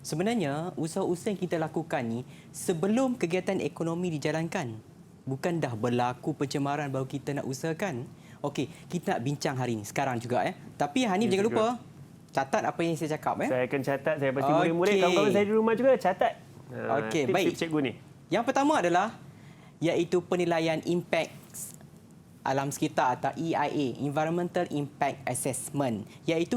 Sebenarnya, usaha-usaha yang kita lakukan ni sebelum kegiatan ekonomi dijalankan. Bukan dah berlaku pencemaran baru kita nak usahakan. Okey, kita nak bincang hari ini, sekarang juga. Tapi Hanif, jangan lupa catat apa yang saya cakap. Saya akan catat. Saya pasti murid-murid, kawan-kawan saya di rumah juga catat. Okey, baik. Tips cikgu ni. Yang pertama adalah iaitu penilaian impak alam sekitar atau EIA, Environmental Impact Assessment, iaitu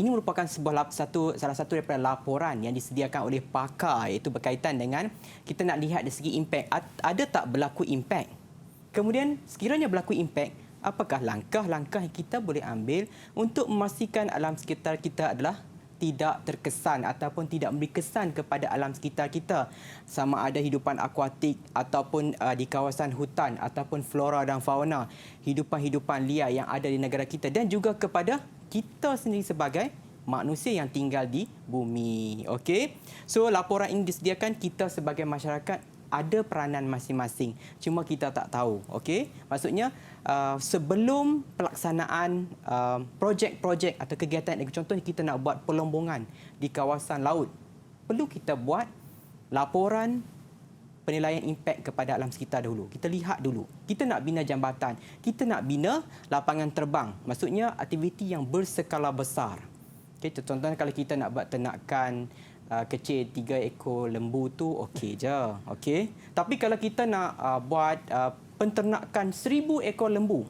ini merupakan salah satu daripada laporan yang disediakan oleh pakar, iaitu berkaitan dengan kita nak lihat dari segi impak, ada tak berlaku impak. Kemudian sekiranya berlaku impak, apakah langkah-langkah yang kita boleh ambil untuk memastikan alam sekitar kita adalah tidak terkesan ataupun tidak memberi kesan kepada alam sekitar kita, sama ada hidupan akuatik ataupun di kawasan hutan ataupun flora dan fauna, hidupan-hidupan liar yang ada di negara kita, dan juga kepada kita sendiri sebagai manusia yang tinggal di bumi. Okey. So laporan ini disediakan, kita sebagai masyarakat ada peranan masing-masing, cuma kita tak tahu. Okey, maksudnya sebelum pelaksanaan projek-projek atau kegiatan, contohnya kita nak buat pelombongan di kawasan laut, perlu kita buat laporan penilaian impak kepada alam sekitar dahulu. Kita lihat dulu. Kita nak bina jambatan, kita nak bina lapangan terbang, maksudnya aktiviti yang berskala besar. Okay, contohnya kalau kita nak buat ternakan kecil 3 ekor lembu tu okey je. Okey. Tapi kalau kita nak buat penternakan 1000 ekor lembu,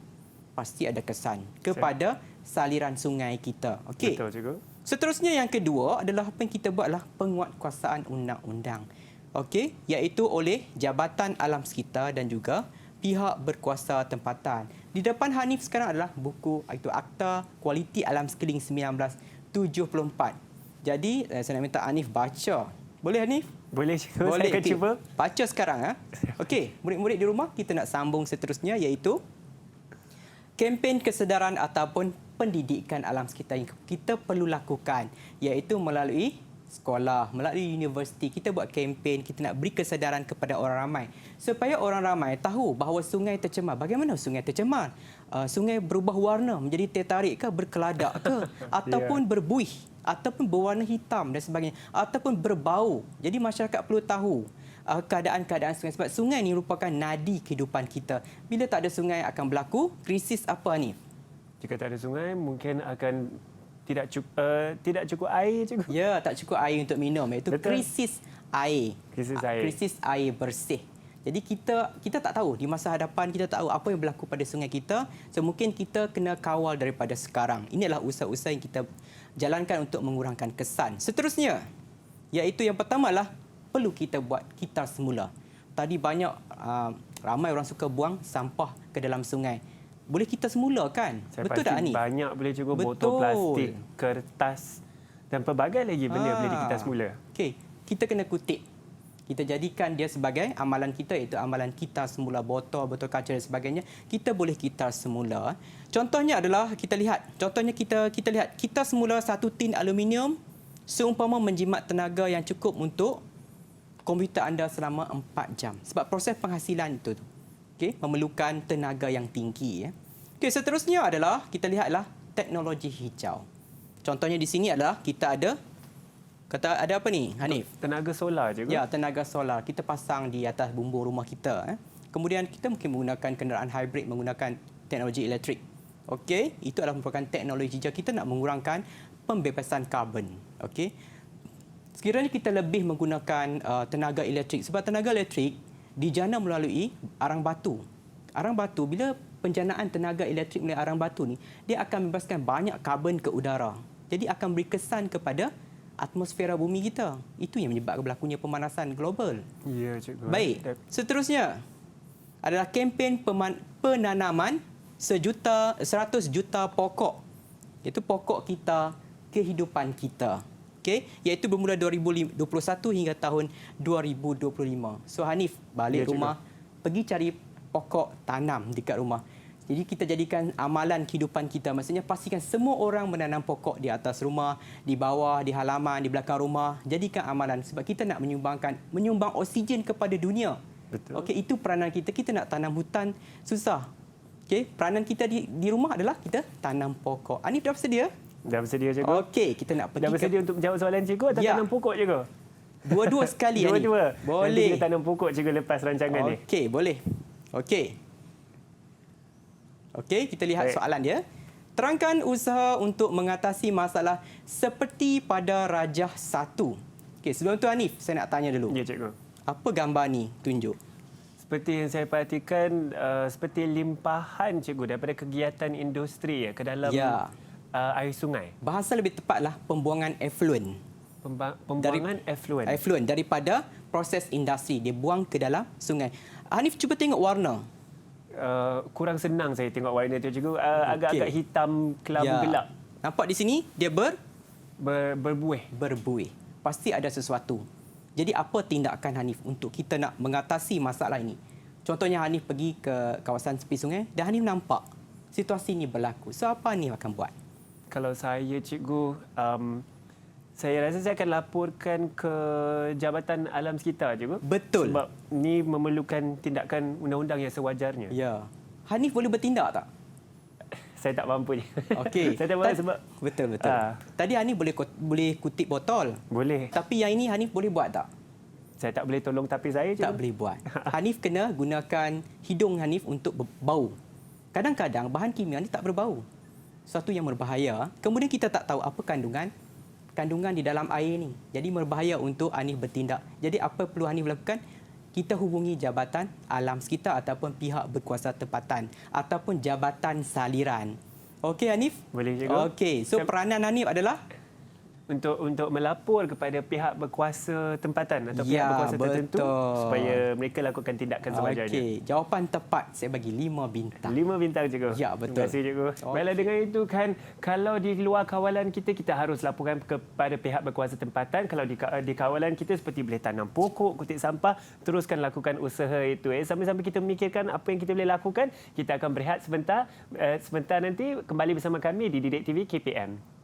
pasti ada kesan kepada saliran sungai kita. Okey. Betul, cikgu. Seterusnya yang kedua adalah apa yang kita buatlah penguatkuasaan undang-undang. Okey, iaitu oleh Jabatan Alam Sekitar dan juga pihak berkuasa tempatan. Di depan Hanif sekarang adalah buku, itu Akta Kualiti Alam Sekeliling 1974. Jadi, saya nak minta Hanif baca. Boleh, Hanif? Boleh, cikgu. Boleh. Saya akan cuba. Baca sekarang. Okey, murid-murid di rumah, kita nak sambung seterusnya, iaitu kempen kesedaran ataupun pendidikan alam sekitar yang kita perlu lakukan, iaitu melalui sekolah, melalui universiti. Kita buat kempen, kita nak beri kesedaran kepada orang ramai, supaya orang ramai tahu bahawa sungai tercemar. Bagaimana sungai tercemar? Sungai berubah warna menjadi teh tarik ke, berkeladak ke, ataupun berbuih, ataupun berwarna hitam dan sebagainya, ataupun berbau. Jadi masyarakat perlu tahu keadaan-keadaan sungai, sebab sungai ini merupakan nadi kehidupan kita. Bila tak ada sungai akan berlaku krisis apa ni? Jika tak ada sungai, mungkin akan tidak cukup air, cikgu. Ya, tak cukup air untuk minum, iaitu krisis air. Krisis air bersih. Jadi kita tak tahu di masa hadapan, kita tak tahu apa yang berlaku pada sungai kita. So mungkin kita kena kawal daripada sekarang. Ini adalah usaha-usaha yang kita jalankan untuk mengurangkan kesan. Seterusnya, iaitu yang pertama adalah perlu kita buat kitar semula. Tadi banyak ramai orang suka buang sampah ke dalam sungai. Boleh kita semula kan? Betul tak ni? Banyak boleh juga botol plastik, kertas dan pelbagai lagi benda boleh dikitar semula. Okey, kita kena kutip. Kita jadikan dia sebagai amalan kita, iaitu amalan kitar semula botol kaca dan sebagainya. Kita boleh kitar semula. Contohnya adalah kita lihat kitar semula satu tin aluminium seumpama menjimat tenaga yang cukup untuk komputer anda selama 4 jam. Sebab proses penghasilan itu memerlukan tenaga yang tinggi. Okey, seterusnya adalah kita lihatlah teknologi hijau. Contohnya di sini adalah kita ada apa ni, Hanif? Tenaga solar, cikgu. Ya, tenaga solar. Kita pasang di atas bumbung rumah kita. Kemudian kita mungkin menggunakan kenderaan hybrid menggunakan teknologi elektrik. Okey, itu adalah merupakan teknologi hijau. Kita nak mengurangkan pembebasan karbon. Okey. Sekiranya kita lebih menggunakan tenaga elektrik, sebab tenaga elektrik dijana melalui arang batu. Arang batu, bila penjanaan tenaga elektrik melalui arang batu ni, dia akan membebaskan banyak karbon ke udara. Jadi akan beri kesan kepada atmosfera bumi kita. Itu yang menyebabkan berlakunya pemanasan global. Ya, cikgu. Baik. Seterusnya adalah kempen penanaman 100 juta pokok. Iaitu pokok kita, kehidupan kita. Okey, iaitu bermula 2021 hingga tahun 2025. So Hanif, balik rumah, pergi cari pokok tanam dekat rumah. Jadi kita jadikan amalan kehidupan kita. Maksudnya pastikan semua orang menanam pokok di atas rumah, di bawah, di halaman, di belakang rumah. Jadikan amalan sebab kita nak menyumbang oksigen kepada dunia. Betul. Okey, itu peranan kita. Kita nak tanam hutan susah. Okey, peranan kita di rumah adalah kita tanam pokok. Hanif dah bersedia? Dah bersedia cikgu? Okey, kita nak pergi Dah bersedia untuk menjawab soalan cikgu atau Ya. tanam pokok cikgu? dua-dua sekali Hanif. Dua-dua. Nanti Boleh. kita tanam pokok cikgu lepas rancangan ni. Okey, boleh. Okey. Okey, kita lihat Baik. soalan dia. Terangkan usaha untuk mengatasi masalah seperti pada rajah 1. Okey, sebelum tu Hanif, saya nak tanya dulu. Ya cikgu. Apa gambar ni tunjuk? Seperti yang saya perhatikan, seperti limpahan cikgu daripada kegiatan industri ke dalam Ya. air sungai. Bahasa lebih tepatlah pembuangan effluent. Pembuangan effluent. Effluent daripada proses industri. Dia buang ke dalam sungai. Hanif cuba tengok warna. Kurang senang saya tengok warna tu cikgu. Agak-agak hitam kelabu gelap. Nampak di sini dia Berbuih. berbuih. Pasti ada sesuatu. Jadi apa tindakan Hanif untuk kita nak mengatasi masalah ini? Contohnya Hanif pergi ke kawasan tepi sungai dan Hanif nampak situasi ini berlaku. So apa Hanif akan buat? Kalau saya cikgu, saya rasa saya akan laporkan ke Jabatan Alam Sekitar cikgu. Betul. Sebab ni memerlukan tindakan undang-undang yang sewajarnya. Ya. Hanif boleh bertindak tak? Saya tak mampu je. Okey. Saya tak mampu sebab Betul. Tadi Hanif boleh kutip botol. boleh. Tapi yang ini Hanif boleh buat tak? Saya tak boleh tolong tapi saya cikgu. Tak boleh buat. Hanif kena gunakan hidung Hanif untuk berbau. Kadang-kadang bahan kimia ni tak berbau. Satu yang berbahaya. Kemudian kita tak tahu apa kandungan di dalam air ni. Jadi berbahaya untuk Hanif bertindak. Jadi apa perlu Hanif lakukan? Kita hubungi Jabatan Alam Sekitar ataupun pihak berkuasa tempatan ataupun jabatan saliran. Okey Hanif? Boleh cikgu. Okey. So peranan Hanif adalah Untuk melapor kepada pihak berkuasa tempatan atau pihak Ya, berkuasa tertentu betul. supaya mereka lakukan tindakan sewajarnya. okey. Jawapan tepat saya bagi 5 bintang. 5 bintang cikgu. Ya, betul. Terima kasih cikgu. Baiklah, dengan itu kan kalau di luar kawalan kita harus laporkan kepada pihak berkuasa tempatan. Kalau di kawalan kita seperti boleh tanam pokok, kutip sampah, teruskan lakukan usaha itu. Sambil-sambil kita memikirkan apa yang kita boleh lakukan, kita akan berehat sebentar. Sebentar nanti kembali bersama kami di Didik TV KPM.